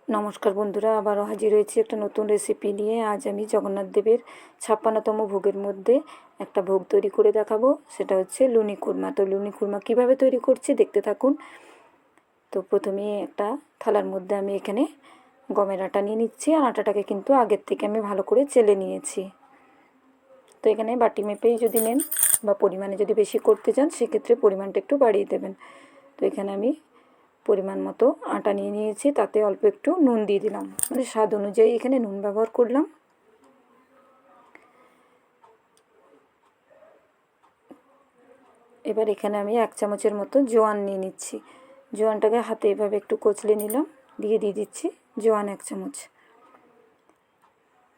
নমস্কার বন্ধুরা, আবারও হাজির হয়েছি একটা নতুন রেসিপি নিয়ে। আজ আমি জগন্নাথ দেবের 56তম ভোগের মধ্যে একটা ভোগ তৈরি করে দেখাবো। সেটা হচ্ছে লুনি খুরমা। তো লুনি খুরমা কীভাবে তৈরি করছি দেখতে থাকুন। তো প্রথমে একটা থালার মধ্যে আমি এখানে গমের আটা নিয়ে নিচ্ছি, আর আটাটাকে কিন্তু আগের থেকে আমি ভালো করে চেলে নিয়েছি। তো এখানে বাটি মেপেই যদি নেন বা পরিমাণে যদি বেশি করতে চান সেক্ষেত্রে পরিমাণটা একটু বাড়িয়ে দেবেন। তো এখানে আমি পরিমাণ মতো আটা নিয়ে নিয়েছি, তাতে অল্প একটু নুন দিয়ে দিলাম, মানে স্বাদ অনুযায়ী এখানে নুন ব্যবহার করলাম। এবার এখানে আমি 1 চামচের মতো জোয়ান নিয়ে নিচ্ছি। জোয়ানটাকে হাতে এভাবে একটু কচলে নিলাম, দিয়ে দিচ্ছি জোয়ান 1 চামচ।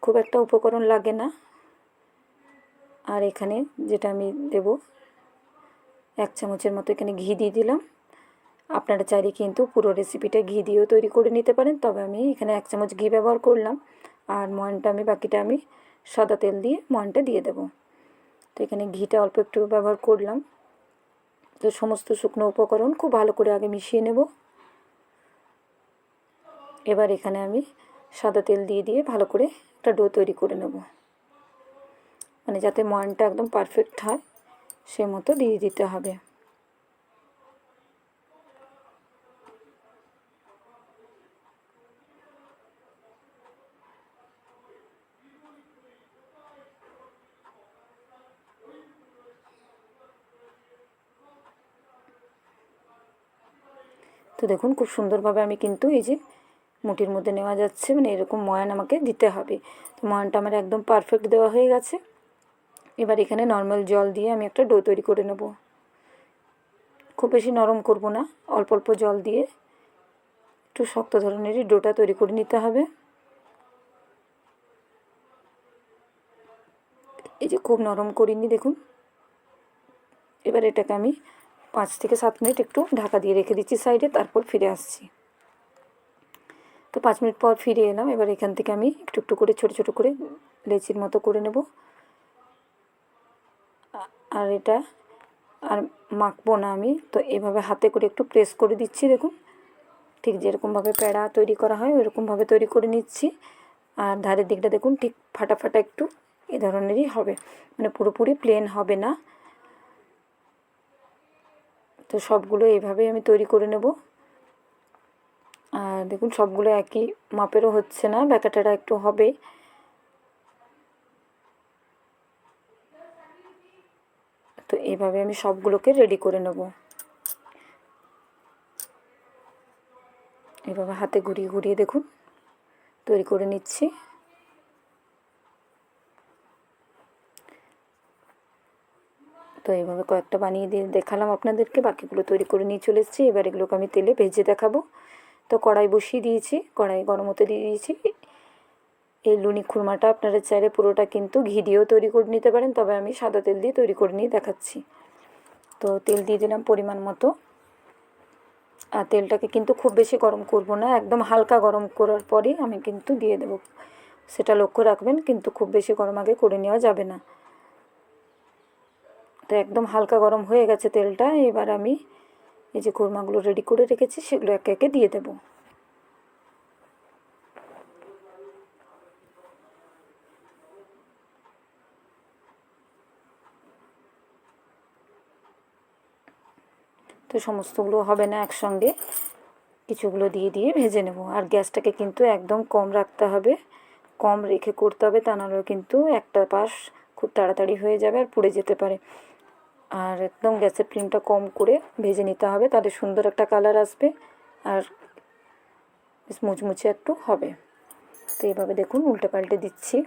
খুব একটা উপকরণ লাগে না। আর এখানে যেটা আমি দেব 1 চামচের মতো এখানে ঘি দিয়ে দিলাম। আপনারা চাইলে কিন্তু পুরো রেসিপিটা ঘি দিয়েও তৈরি করে নিতে পারেন, তবে আমি এখানে 1 চামচ ঘি ব্যবহার করলাম। আর ময়ানটা বাকিটা আমি সাদা তেল দিয়ে ময়ানটা দিয়ে দেব। তো এখানে ঘিটা অল্প একটু ব্যবহার করলাম। তো সমস্ত শুকনো উপকরণ খুব ভালো করে আগে মিশিয়ে নেব। এবার এখানে আমি সাদা তেল দিয়ে ভালো করে একটা ডো তৈরি করে নেব, মানে যাতে ময়ানটা একদম পারফেক্ট হয় সে মতো দিয়ে দিতে হবে। তো দেখুন খুব সুন্দরভাবে আমি কিন্তু এই যে মুঠির মধ্যে নেওয়া যাচ্ছে, মানে এরকম ময়ান আমাকে দিতে হবে। তো ময়ানটা আমার একদম পারফেক্ট দেওয়া হয়ে গেছে। এবার এখানে নর্মাল জল দিয়ে আমি একটা ডো তৈরি করে নেব। খুব বেশি নরম করব না, অল্প অল্প জল দিয়ে একটু শক্ত ধরনেরই ডোটা তৈরি করে নিতে হবে। এই যে খুব নরম করিনি, দেখুন। এবার এটাকে আমি 5 থেকে 7 মিনিট একটু ঢাকা দিয়ে রেখে দিচ্ছি সাইডে, তারপর ফিরে আসছি। তো 5 মিনিট পর ফিরে এলাম। এবার এখান থেকে আমি একটু একটু করে ছোটো ছোটো করে লেচির মতো করে নেব। আর এটা আর মাখবো না আমি, তো এভাবে হাতে করে একটু প্রেস করে দিচ্ছি। দেখুন ঠিক যেরকমভাবে প্যাড়া তৈরি করা হয় ওইরকমভাবে তৈরি করে নিচ্ছি। আর ধারের দিকটা দেখুন ঠিক ফাটা ফাটা একটু এই ধরনেরই হবে, মানে পুরোপুরি প্লেন হবে না। তো সবগুলো এইভাবেই আমি তৈরি করে নেব। আর দেখুন সবগুলো একই মাপেরও হচ্ছে না, ব্যাকাটাটা একটু হবে। তো এইভাবে আমি সবগুলোকে রেডি করে নেব। এভাবে হাতে ঘুরিয়ে ঘুরিয়ে দেখুন তৈরি করে নিচ্ছি। তো এইভাবে কয়েকটা বানিয়ে দিয়ে দেখালাম আপনাদেরকে, বাকিগুলো তৈরি করে নিয়ে চলে এসেছি। এবার এগুলোকে আমি তেলে ভেজে দেখাবো। তো কড়াই বসিয়ে দিয়েছি, কড়াই গরম হতে দিয়ে দিয়েছি। এই লুনি খুরমাটা আপনারা চাইলে পুরোটা কিন্তু ঘি দিয়েও তৈরি করে নিতে পারেন, তবে আমি সাদা তেল দিয়ে তৈরি করে নিয়ে দেখাচ্ছি। তো তেল দিয়ে দিলাম পরিমাণ মতো। আর তেলটাকে কিন্তু খুব বেশি গরম করব না, একদম হালকা গরম করার পরই আমি কিন্তু দিয়ে দেব, সেটা লক্ষ্য রাখবেন। কিন্তু খুব বেশি গরম আগে করে নেওয়া যাবে না। তো একদম হালকা গরম হয়ে গেছে তেলটা। এবার আমি এই যে খুরমাগুলো রেডি করে রেখেছি সেগুলো একে একে দিয়ে দেব। তো সমস্তগুলো হবে না একসঙ্গে, কিছুগুলো দিয়ে দিয়ে ভেজে নেব। আর গ্যাসটাকে কিন্তু একদম কম রাখতে হবে, কম রেখে করতে হবে, তা নাহলে কিন্তু একটা পাশ খুব তাড়াতাড়ি হয়ে যাবে আর পুড়ে যেতে পারে। আর একদম গ্যাসের ফ্লেমটা কম করে ভেজে নিতে হবে, তাহলে সুন্দর একটা কালার আসবে আর বেশ মুচমুচে একটু হবে। তো এইভাবে দেখুন উল্টে পাল্টে দিচ্ছি।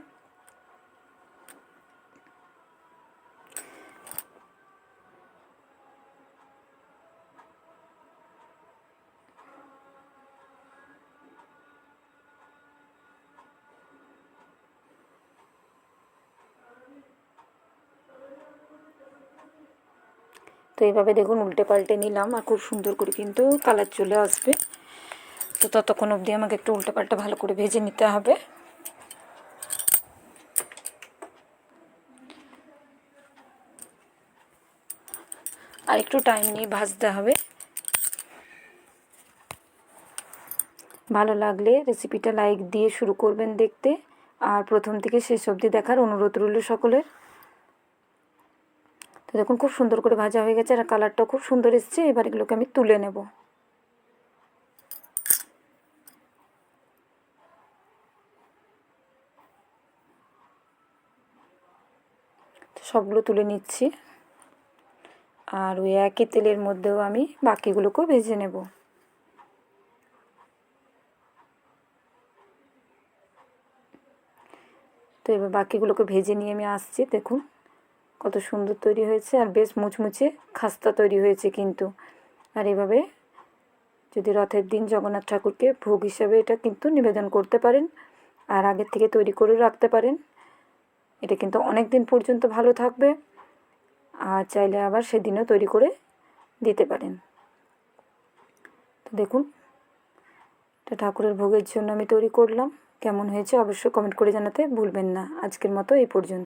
তো এইভাবে দেখুন উল্টে পাল্টে নিলাম, আর খুব সুন্দর করে কিন্তু কালার চলে আসবে। তো ততক্ষণ অবধি আমাকে একটু উল্টে পাল্টে ভালো করে ভেজে নিতে হবে। আর একটু টাইম নিয়ে ভাজতে হবে। ভালো লাগলে রেসিপিটা লাইক দিয়ে শুরু করবেন দেখতে, আর প্রথম থেকে শেষ অবধি দেখার অনুরোধ রইল সকলের। তো দেখুন খুব সুন্দর করে ভাজা হয়ে গেছে আর কালারটাও খুব সুন্দর এসছে। এবার এগুলোকে আমি তুলে নেব। সবগুলো তুলে নিচ্ছি, আর ওই একই তেলের মধ্যেও আমি বাকিগুলোকেও ভেজে নেব। তো এবার বাকিগুলোকে ভেজে নিয়ে আমি আসছি। দেখুন কত সুন্দর তৈরি হয়েছে আর বেশ মুচমুচে খাস্তা তৈরি হয়েছে কিন্তু। আর এভাবে যদি রথের দিন জগন্নাথ ঠাকুরকে ভোগ হিসাবে এটা কিন্তু নিবেদন করতে পারেন, আর আগের থেকে তৈরি করে রাখতে পারেন। এটা কিন্তু অনেক দিন পর্যন্ত ভালো থাকবে, আর চাইলে আবার সেদিনও তৈরি করে দিতে পারেন। তো দেখুন এটা ঠাকুরের ভোগের জন্য আমি তৈরি করলাম। কেমন হয়েছে অবশ্যই কমেন্ট করে জানাতে ভুলবেন না। আজকের মতো এই পর্যন্ত।